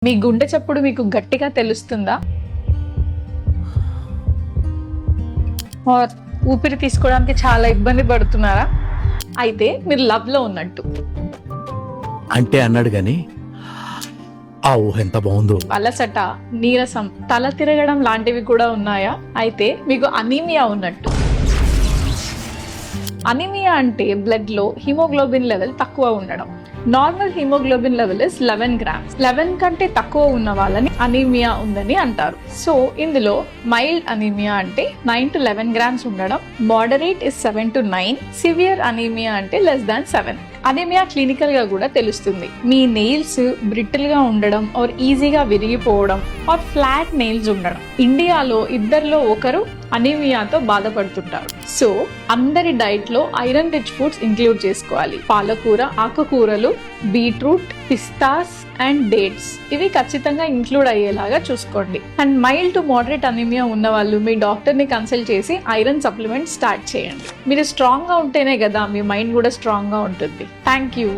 మీ గుండె చప్పుడు మీకు గట్టిగా తెలుస్తుందా? ఆర్ ఊపిరి తీసుకోవడానికి చాలా ఇబ్బంది పడుతున్నారా? అయితే మీరు లవ్ లో ఉన్నట్టు. అంటే అన్నాడు గాని ఆ ఊహ ఎంత బాగుందో. అలసట, నీరసం, తల తిరగడం లాంటివి కూడా ఉన్నాయా? అయితే మీకు అనీమియా ఉన్నట్టు. అనీమియా అంటే బ్లడ్ లో హిమోగ్లోబిన్ లెవెల్ తక్కువ ఉండడం. Normal haemoglobin level is 11 grams. 11 కంటే తక్కువ ఉన్న వాళ్ళని అనీమియా ఉందని అంటారు. సో ఇందులో మైల్డ్ అనీమియా అంటే 9 to 11 గ్రామ్స్ ఉండడం, moderate is 7 to 9, severe anaemia అంటే లెస్ దాన్ 7. అనీమియా క్లినికల్ గా కూడా తెలుస్తుంది. మీ నెయిల్స్ బ్రిటిల్ గా ఉండడం, ఆర్ ఈజీగా విరిగిపోవడం, ఆర్ ఫ్లాట్ నెయిల్స్ ఉండడం. ఇండియాలో ఇద్దరిలో ఒకరు అనీమియాతో బాధపడుతుంటారు. సో అందరి డైట్ లో ఐరన్ రిచ్ ఫుడ్స్ ఇంక్లూడ్ చేసుకోవాలి. పాలకూర, ఆకుకూరలు, బీట్రూట్, పిస్తాస్ అండ్ డేట్స్ ఇవి ఖచ్చితంగా ఇంక్లూడ్ అయ్యేలాగా చూసుకోండి. And mild to moderate anaemia ఉన్న వాళ్ళు మీ డాక్టర్ ని కన్సల్ట్ చేసి ఐరన్ సప్లిమెంట్ స్టార్ట్ చేయండి. మీరు స్ట్రాంగ్ గా ఉంటేనే కదా మీ మైండ్ కూడా స్ట్రాంగ్ గా ఉంటుంది. Thank you.